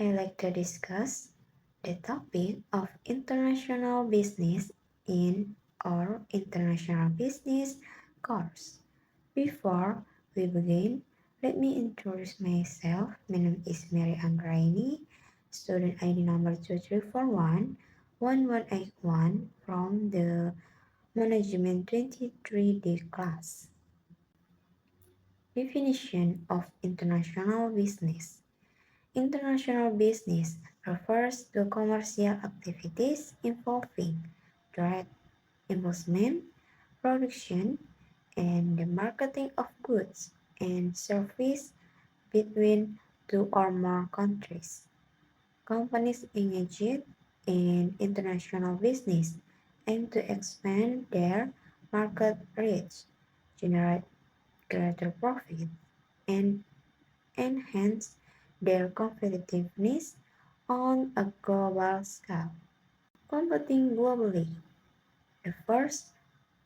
I like to discuss the topic of international business in our international business course. Before we begin, let me introduce myself. My name is Mary Anggraini, student ID number 2341-1181 from the Management 23D class. Definition of international business. International business refers to commercial activities involving direct investment, production, and the marketing of goods and services between two or more countries. Companies engaged in international business aim to expand their market reach, generate greater profit, and enhance their competitiveness on a global scale. Competing globally. The first,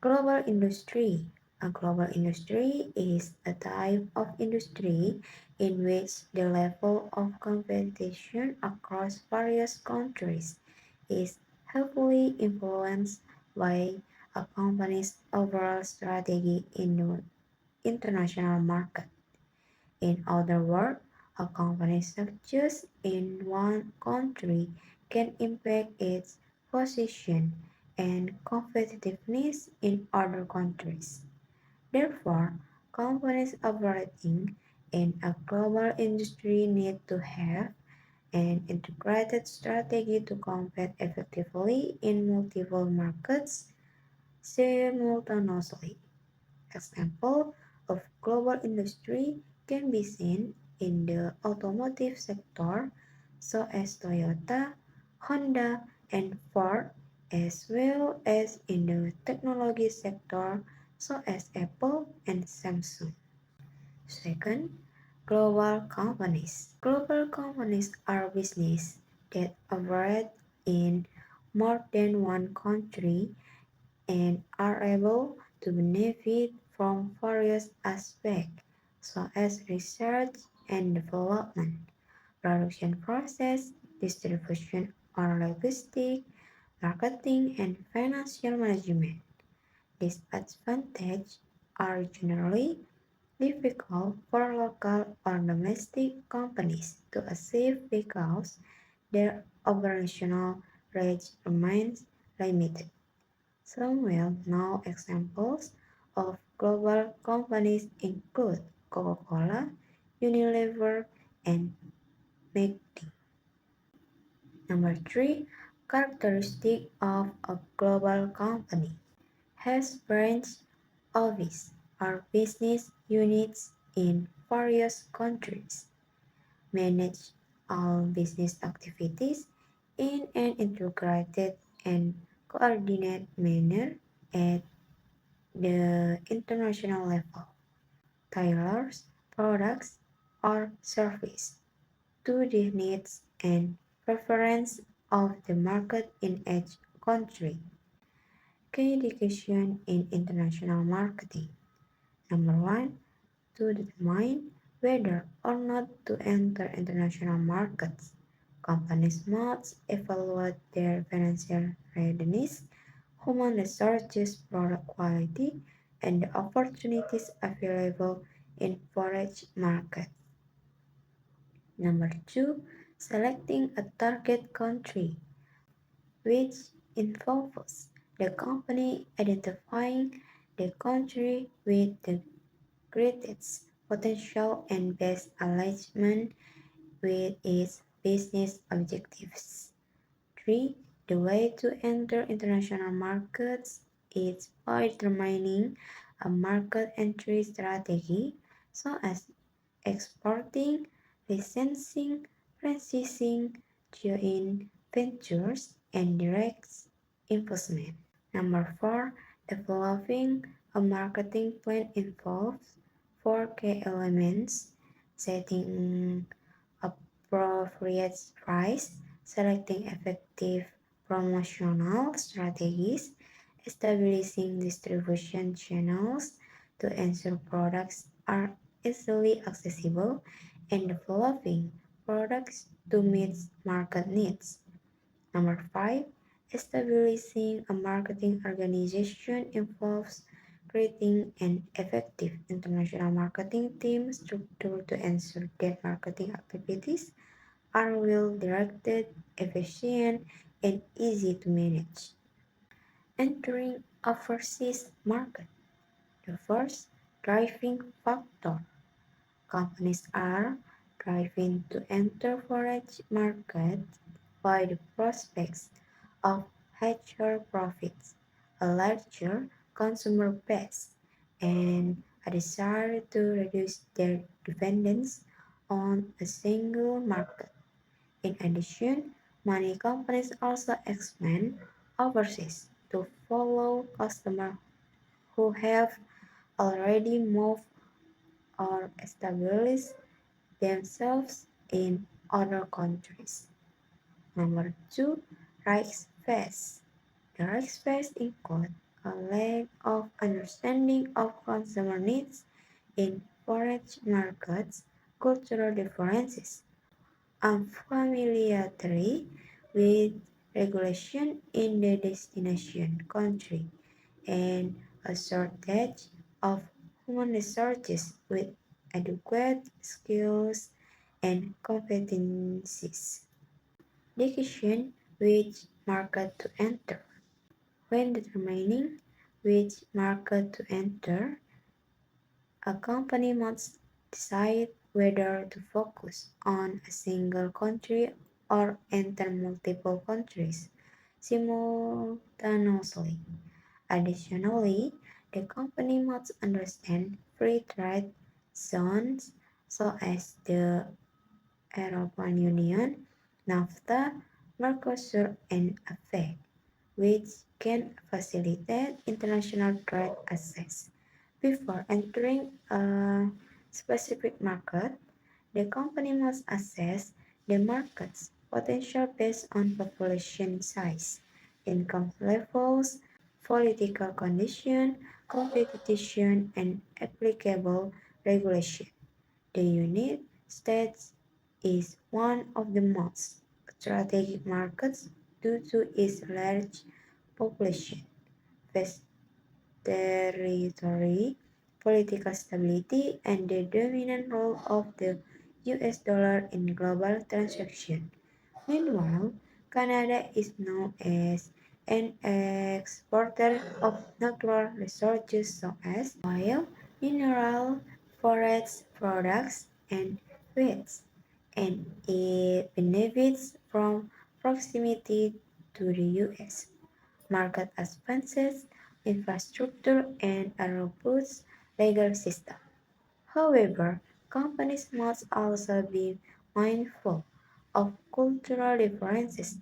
global industry. A global industry is a type of industry in which the level of competition across various countries is heavily influenced by a company's overall strategy in the international market. In other words, a company's success in one country can impact its position and competitiveness in other countries. Therefore, companies operating in a global industry need to have an integrated strategy to compete effectively in multiple markets simultaneously. Example of global industry can be seen in the automotive sector, so as Toyota, Honda, and Ford, as well as in the technology sector, so as Apple and Samsung. Second, global companies. Global companies are businesses that operate in more than one country and are able to benefit from various aspects such as research and development, production process, distribution or logistics, marketing, and financial management. These advantages are generally difficult for local or domestic companies to achieve because their operational range remains limited. Some well-known examples of global companies include Coca-Cola, Unilever, and McD. Number 3. Characteristic of a global company has branch office or business units in various countries, manage all business activities in an integrated and coordinated manner at the international level, tailors products or service to the needs and preference of the market in each country. Key education in international marketing. Number 1. To determine whether or not to enter international markets, companies must evaluate their financial readiness, human resources, product quality, and the opportunities available in foreign markets. Number 2, selecting a target country, which involves the company identifying the country with the greatest potential and best alignment with its business objectives. 3. The way to enter international markets is by determining a market entry strategy, so as exporting, licensing, franchising, joint ventures, and direct investment. Number 4. Developing a marketing plan involves four key elements: setting appropriate price, selecting effective promotional strategies, establishing distribution channels to ensure products are easily accessible, and developing products to meet market needs. Number 5, establishing a marketing organization involves creating an effective international marketing team structure to ensure that marketing activities are well directed, efficient, and easy to manage. Entering overseas market. The first driving factor. Companies are driving to enter foreign markets by the prospects of higher profits, a larger consumer base, and a desire to reduce their dependence on a single market. In addition, many companies also expand overseas to follow customers who have already moved or established themselves in other countries. Number 2, rights phase. The rights phase include a lack of understanding of consumer needs in foreign markets, cultural differences, unfamiliarity with regulation in the destination country, and a shortage of human resources with adequate skills and competencies. Decision which market to enter. When determining which market to enter, a company must decide whether to focus on a single country or enter multiple countries simultaneously. Additionally, the company must understand free trade zones such as the European Union, NAFTA, Mercosur, and APEC, which can facilitate international trade access. Before entering a specific market, the company must assess the market's potential based on population size, income levels, political condition, competition, and applicable regulation. The United States is one of the most strategic markets due to its large population, vast territory, political stability, and the dominant role of the US dollar in global transactions. Meanwhile, Canada is known as an exporter of natural resources such as oil, mineral, forest products, and wheat, and it benefits from proximity to the US market expenses, infrastructure, and a robust legal system. However, companies must also be mindful of cultural differences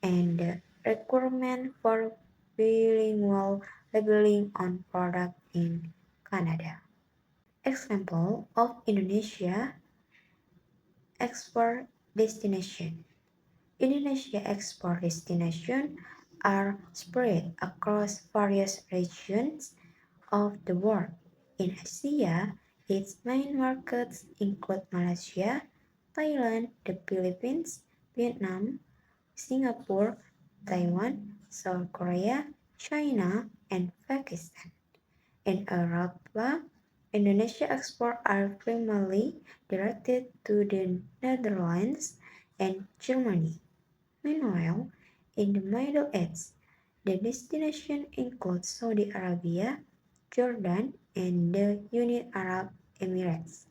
and the requirement for bilingual labeling on products in Canada. Example of Indonesia export destination. Indonesia export destinations are spread across various regions of the world. In Asia, its main markets include Malaysia, Thailand, the Philippines, Vietnam, Singapore, Taiwan, South Korea, China, and Pakistan. In Europe, Indonesia exports are primarily directed to the Netherlands and Germany. Meanwhile, in the Middle East, the destination includes Saudi Arabia, Jordan, and the United Arab Emirates.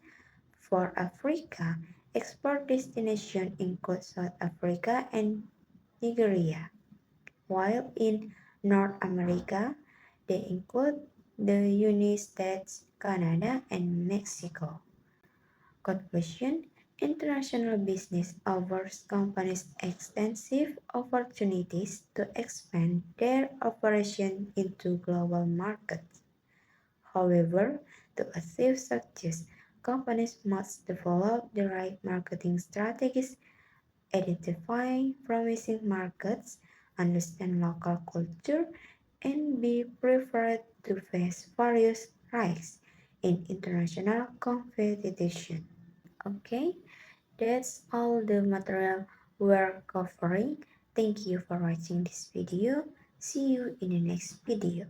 For Africa, export destinations include South Africa and Nigeria, while in North America, they include the United States, Canada, and Mexico. Conclusion: international business offers companies extensive opportunities to expand their operations into global markets. However, to achieve success, companies must develop the right marketing strategies, identify promising markets, understand local culture, and be prepared to face various risks in international competition. Okay, That's all the material we're covering. Thank you for watching this video. See you in the next video.